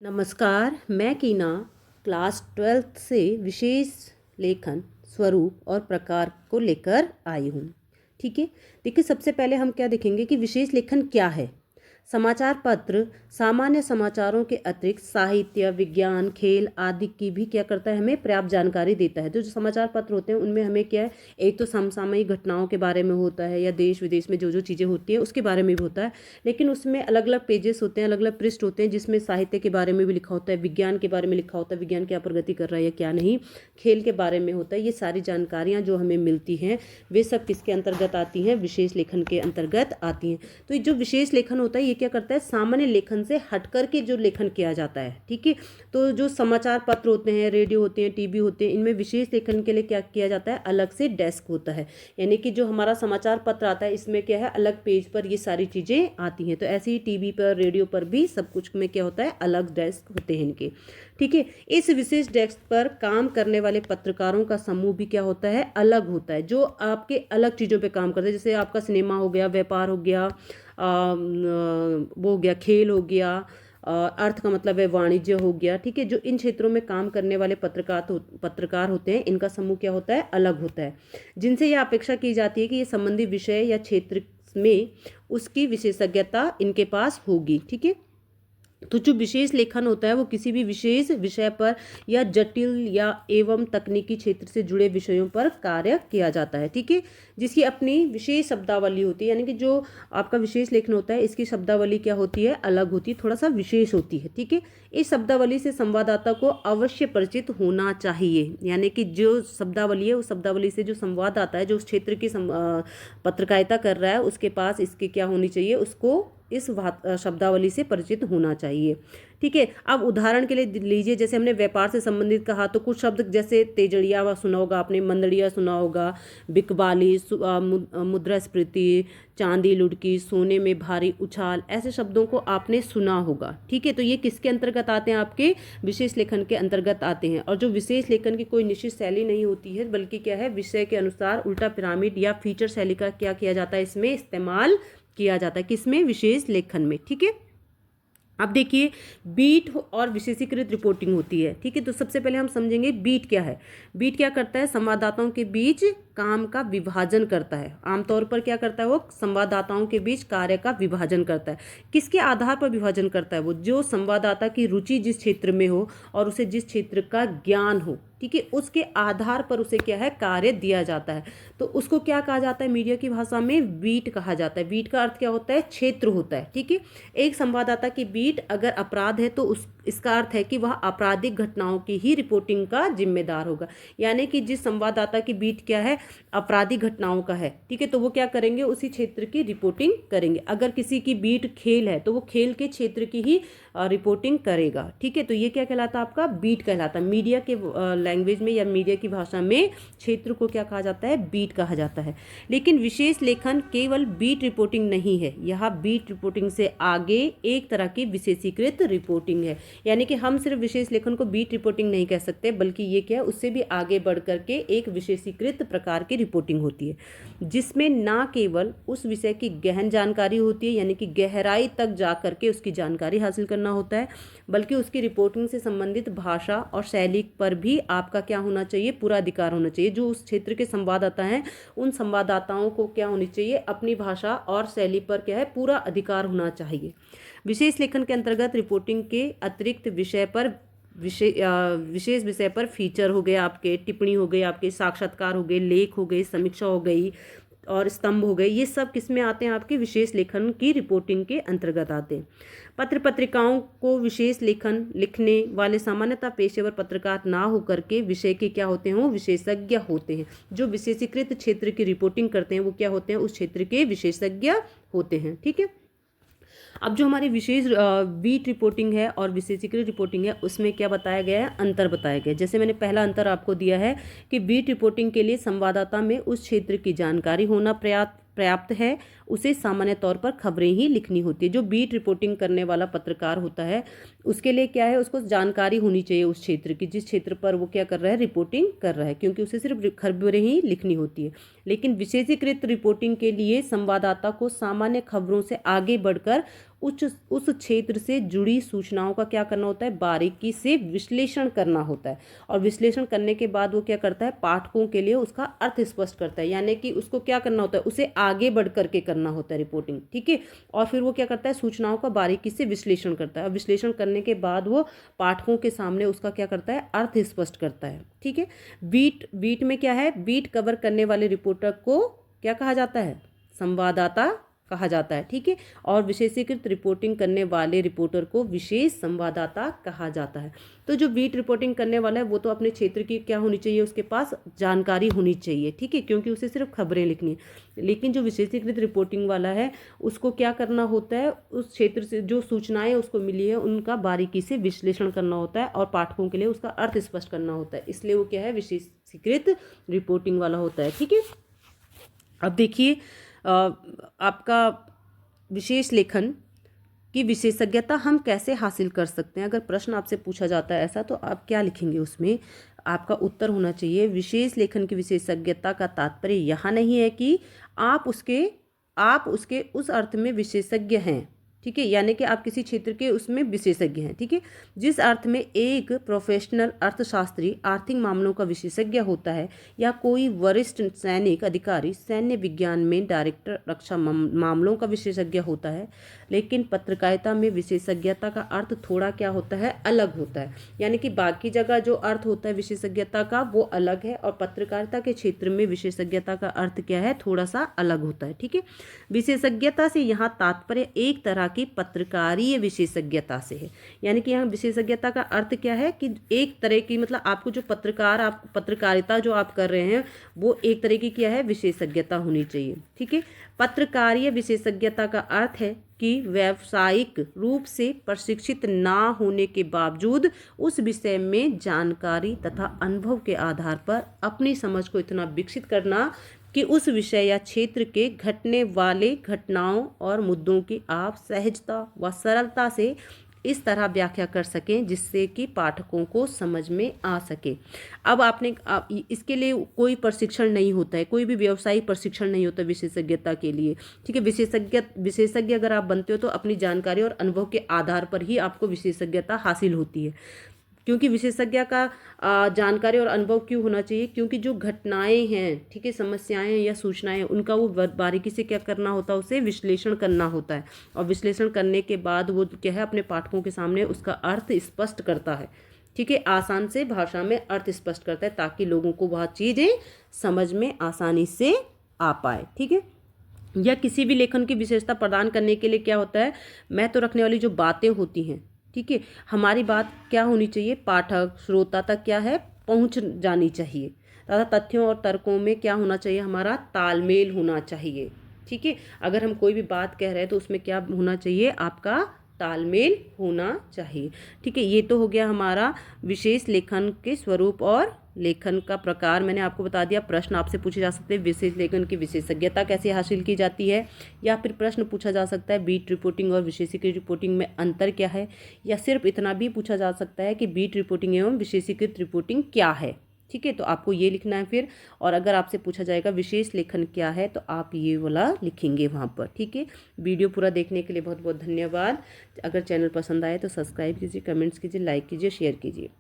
नमस्कार, मैं कीना क्लास 12th से विशेष लेखन स्वरूप और प्रकार को लेकर आई हूँ। ठीक है, देखिए सबसे पहले हम क्या देखेंगे कि विशेष लेखन क्या है। समाचार पत्र सामान्य समाचारों के अतिरिक्त साहित्य, विज्ञान, खेल आदि की भी क्या करता है, हमें पर्याप्त जानकारी देता है। तो जो समाचार पत्र होते हैं उनमें हमें क्या है, एक तो समसामयिक घटनाओं के बारे में होता है या देश विदेश में जो जो चीज़ें होती हैं उसके बारे में भी होता है, लेकिन उसमें अलग अलग पेजेस होते हैं, अलग अलग पृष्ठ होते हैं जिसमें साहित्य के बारे में भी लिखा होता है, विज्ञान के बारे में लिखा होता है, विज्ञान क्या प्रगति कर रहा है या क्या नहीं, खेल के बारे में होता है। ये सारी जानकारियाँ जो हमें मिलती हैं वे सब किसके अंतर्गत आती हैं, विशेष लेखन के अंतर्गत आती हैं। तो ये जो विशेष लेखन होता है ये क्या करता है, सामान्य लेखन से हट करके जो लेखन किया जाता है। ठीक है, तो जो समाचार पत्र होते हैं, रेडियो होते हैं, टीवी होते हैं, इनमें विशेष लेखन के लिए क्या किया जाता है, अलग से डेस्क होता है। यानी कि जो हमारा समाचार पत्र आता है इसमें क्या है, अलग पेज पर ये सारी चीज़ें आती हैं। तो ऐसे ही टीवी पर, रेडियो पर भी सब कुछ में क्या होता है, अलग डेस्क होते हैं इनके। ठीक है, इस विशेष डेस्क पर काम करने वाले पत्रकारों का समूह भी क्या होता है, अलग होता है, जो आपके अलग चीज़ों पे काम करते हैं। जैसे आपका सिनेमा हो गया, व्यापार हो गया, वो हो गया, खेल हो गया, अर्थ का मतलब है वाणिज्य हो गया। ठीक है, जो इन क्षेत्रों में काम करने वाले पत्रकार होते हैं इनका समूह क्या होता है, अलग होता है, जिनसे यह अपेक्षा की जाती है कि ये संबंधित विषय या क्षेत्र में उसकी विशेषज्ञता इनके पास होगी। ठीक है, तो जो विशेष लेखन होता है वो किसी भी विशेष विषय पर या जटिल या एवं तकनीकी क्षेत्र से जुड़े विषयों पर कार्य किया जाता है। ठीक है, जिसकी अपनी विशेष शब्दावली होती है, यानी कि जो आपका विशेष लेखन होता है इसकी शब्दावली क्या होती है, अलग होती है, थोड़ा सा विशेष होती है। ठीक है, इस शब्दावली से संवाददाता को अवश्य परिचित होना चाहिए। यानी कि जो शब्दावली है उस शब्दावली से जो संवाददाता है, जो उस क्षेत्र की पत्रकारिता कर रहा है, उसके पास इसकी क्या होनी चाहिए, उसको इस शब्दावली से परिचित होना चाहिए। ठीक है, अब उदाहरण के लिए लीजिए, जैसे हमने व्यापार से संबंधित कहा तो कुछ शब्द जैसे तेजड़िया सुना होगा आपने, मंदड़िया सुना होगा, बिकबाली, मुद्रास्फीति, चांदी लुढ़की, सोने में भारी उछाल, ऐसे शब्दों को आपने सुना होगा। ठीक है, तो ये किसके अंतर्गत आते हैं, आपके विशेष लेखन के अंतर्गत आते हैं। और जो विशेष लेखन की कोई निश्चित शैली नहीं होती है, बल्कि क्या है, विषय के अनुसार उल्टा पिरामिड या फीचर शैली का क्या किया जाता है, इसमें इस्तेमाल किया जाता है, किसमें, विशेष लेखन में। ठीक है, अब देखिए बीट और विशेषीकृत रिपोर्टिंग होती है। ठीक है, तो सबसे पहले हम समझेंगे बीट क्या है। बीट क्या करता है, संवाददाताओं के बीच काम का विभाजन करता है। आमतौर पर क्या करता है, वो संवाददाताओं के बीच कार्य का विभाजन करता है। किसके आधार पर विभाजन करता है, वो जो संवाददाता की रुचि जिस क्षेत्र में हो और उसे जिस क्षेत्र का ज्ञान हो, ठीक है, उसके आधार पर उसे क्या है, कार्य दिया जाता है। तो उसको क्या कहा जाता है, मीडिया की भाषा में बीट कहा जाता है। बीट का अर्थ क्या होता है, क्षेत्र होता है। ठीक है, एक संवाददाता की बीट अगर अपराध है तो इसका अर्थ है कि वह आपराधिक घटनाओं की ही रिपोर्टिंग का जिम्मेदार होगा। यानी कि जिस संवाददाता की बीट क्या है, आपराधिक घटनाओं का है, ठीक है, तो वो क्या करेंगे, उसी क्षेत्र की रिपोर्टिंग करेंगे। अगर किसी की बीट खेल है तो वो खेल के क्षेत्र की ही रिपोर्टिंग करेगा। ठीक है, तो ये क्या कहलाता है, आपका बीट कहलाता है। मीडिया के लैंग्वेज में या मीडिया की भाषा में क्षेत्र को क्या कहा जाता है, बीट कहा जाता है। लेकिन विशेष लेखन केवल बीट रिपोर्टिंग नहीं है, यह बीट रिपोर्टिंग से आगे एक तरह की विशेषीकृत रिपोर्टिंग है। यानी कि हम सिर्फ विशेष लेखन को बीट रिपोर्टिंग नहीं कह सकते, बल्कि ये क्या है, उससे भी आगे बढ़ करके एक विशेषीकृत प्रकार की रिपोर्टिंग होती है, जिसमें ना केवल उस विषय की गहन जानकारी होती है, यानी कि गहराई तक जा करके उसकी जानकारी हासिल करना होता है, बल्कि उसकी रिपोर्टिंग से संबंधित भाषा और शैली पर भी आपका क्या होना चाहिए, पूरा अधिकार होना चाहिए। जो उस क्षेत्र के संवाददाता हैं उन संवाददाताओं को क्या होनी चाहिए, अपनी भाषा और शैली पर क्या है, पूरा अधिकार होना चाहिए। विशेष लेखन के अंतर्गत रिपोर्टिंग के अतिरिक्त विषय पर विशेष विषय पर फीचर हो गए आपके, टिप्पणी हो गई आपके, साक्षात्कार हो गए, लेख हो गए, समीक्षा हो गई और स्तंभ हो गए, ये सब किस में आते हैं, आपके विशेष लेखन की रिपोर्टिंग के अंतर्गत आते हैं। पत्र पत्रिकाओं को विशेष लेखन लिखने वाले सामान्यतः पेशेवर पत्रकार ना होकर के विषय के क्या होते हैं, वो विशेषज्ञ होते हैं। जो विशेषीकृत क्षेत्र की रिपोर्टिंग करते हैं वो क्या होते हैं, उस क्षेत्र के विशेषज्ञ होते हैं। ठीक है, अब जो हमारी विशेष बीट रिपोर्टिंग है और विशेषीकृत रिपोर्टिंग है उसमें क्या बताया गया है, अंतर बताया गया है। जैसे मैंने पहला अंतर आपको दिया है कि बीट रिपोर्टिंग के लिए संवाददाता में उस क्षेत्र की जानकारी होना पर्याप्त है, उसे सामान्य तौर पर खबरें ही लिखनी होती है। जो बीट रिपोर्टिंग करने वाला पत्रकार होता है उसके लिए क्या है, उसको जानकारी होनी चाहिए उस क्षेत्र की, जिस क्षेत्र पर वो क्या कर रहा है, रिपोर्टिंग कर रहा है, क्योंकि उसे सिर्फ खबरें ही लिखनी होती है। लेकिन विशेषीकृत रिपोर्टिंग के लिए संवाददाता को सामान्य खबरों से आगे बढ़कर उस क्षेत्र से जुड़ी सूचनाओं का क्या करना होता है, बारीकी से विश्लेषण करना होता है। और विश्लेषण करने के बाद वो क्या करता है, पाठकों के लिए उसका अर्थ स्पष्ट करता है, यानी कि उसको क्या करना होता है, उसे आगे बढ़ करके करना होता है रिपोर्टिंग, ठीक है। और फिर वो क्या करता है, सूचनाओं का बारीकी से विश्लेषण करता है, और विश्लेषण करने के बाद वो पाठकों के सामने उसका क्या करता है, अर्थ स्पष्ट करता है, ठीक है। बीट में क्या है, बीट कवर करने वाले रिपोर्टर को क्या कहा जाता है, संवाददाता कहा जाता है, ठीक है। और विशेषीकृत रिपोर्टिंग करने वाले रिपोर्टर को विशेष संवाददाता कहा जाता है। तो जो बीट रिपोर्टिंग करने वाला है वो तो अपने क्षेत्र की क्या होनी चाहिए, उसके पास जानकारी होनी चाहिए, ठीक है, क्योंकि उसे सिर्फ खबरें लिखनी है। लेकिन जो विशेषीकृत रिपोर्टिंग वाला है उसको क्या करना होता है, उस क्षेत्र से जो सूचनाएं उसको मिली है उनका बारीकी से विश्लेषण करना होता है और पाठकों के लिए उसका अर्थ स्पष्ट करना होता है, इसलिए वो क्या है, विशेषीकृत रिपोर्टिंग वाला होता है, ठीक है। अब देखिए आपका विशेष लेखन की विशेषज्ञता हम कैसे हासिल कर सकते हैं। अगर प्रश्न आपसे पूछा जाता है ऐसा, तो आप क्या लिखेंगे, उसमें आपका उत्तर होना चाहिए विशेष लेखन की विशेषज्ञता का तात्पर्य यह नहीं है कि आप उसके उस अर्थ में विशेषज्ञ हैं, ठीक है, यानी कि आप किसी क्षेत्र के उसमें विशेषज्ञ हैं, ठीक है। जिस अर्थ में एक प्रोफेशनल अर्थशास्त्री आर्थिक मामलों का विशेषज्ञ होता है, या कोई वरिष्ठ सैनिक अधिकारी सैन्य विज्ञान में डायरेक्टर रक्षा मामलों का विशेषज्ञ होता है, लेकिन पत्रकारिता में विशेषज्ञता का अर्थ थोड़ा क्या होता है, अलग होता है। यानी कि बाकी जगह जो अर्थ होता है विशेषज्ञता का वो अलग है, और पत्रकारिता के क्षेत्र में विशेषज्ञता का अर्थ क्या है, थोड़ा सा अलग होता है, ठीक है। विशेषज्ञता से यहाँ तात्पर्य एक तरह की पत्रकारीय विशेषज्ञता से है, यानी कि यहाँ विशेषज्ञता का अर्थ क्या है कि एक तरह की, मतलब आपको जो पत्रकारिता जो आप कर रहे हैं वो एक तरह की क्या है, विशेषज्ञता होनी चाहिए, ठीक है। पत्रकारीय विशेषज्ञता का अर्थ है कि व्यावसायिक रूप से प्रशिक्षित ना होने के बावजूद उस विषय में जानकारी तथा अनुभव के आधार पर अपनी समझ को इतना विकसित करना कि उस विषय या क्षेत्र के घटने वाले घटनाओं और मुद्दों की आप सहजता व सरलता से इस तरह व्याख्या कर सकें जिससे कि पाठकों को समझ में आ सके। अब इसके लिए कोई प्रशिक्षण नहीं होता है, कोई भी व्यवसायिक प्रशिक्षण नहीं होता विशेषज्ञता के लिए, ठीक है। विशेषज्ञ अगर आप बनते हो तो अपनी जानकारी और अनुभव के आधार पर ही आपको विशेषज्ञता हासिल होती है। क्योंकि विशेषज्ञ का जानकारी और अनुभव क्यों होना चाहिए, क्योंकि जो घटनाएं हैं, ठीक है, समस्याएं या सूचनाएं, उनका वो बारीकी से क्या करना होता है, उसे विश्लेषण करना होता है, और विश्लेषण करने के बाद वो क्या है, अपने पाठकों के सामने उसका अर्थ स्पष्ट करता है, ठीक है, आसान से भाषा में अर्थ स्पष्ट करता है, ताकि लोगों को वह चीज़ें समझ में आसानी से आ पाए, ठीक है। या किसी भी लेखन की विशेषता प्रदान करने के लिए क्या होता है, महत्व रखने वाली जो बातें होती हैं, ठीक है, हमारी बात क्या होनी चाहिए, पाठक श्रोता तक क्या है, पहुंच जानी चाहिए, तथा तथ्यों और तर्कों में क्या होना चाहिए, हमारा तालमेल होना चाहिए, ठीक है। अगर हम कोई भी बात कह रहे हैं तो उसमें क्या होना चाहिए, आपका तालमेल होना चाहिए, ठीक है। ये तो हो गया हमारा विशेष लेखन के स्वरूप और लेखन का प्रकार, मैंने आपको बता दिया। प्रश्न आपसे पूछे जा सकते हैं, विशेष लेखन की विशेषज्ञता कैसे हासिल की जाती है, या फिर प्रश्न पूछा जा सकता है बीट रिपोर्टिंग और विशेषीकृत रिपोर्टिंग में अंतर क्या है, या सिर्फ इतना भी पूछा जा सकता है कि बीट रिपोर्टिंग एवं विशेषीकृत रिपोर्टिंग क्या है, ठीक है। तो आपको ये लिखना है फिर, और अगर आपसे पूछा जाएगा विशेष लेखन क्या है तो आप ये वाला लिखेंगे वहाँ पर, ठीक है। वीडियो पूरा देखने के लिए बहुत बहुत धन्यवाद। अगर चैनल पसंद आए तो सब्सक्राइब कीजिए, कमेंट्स कीजिए, लाइक कीजिए, शेयर कीजिए।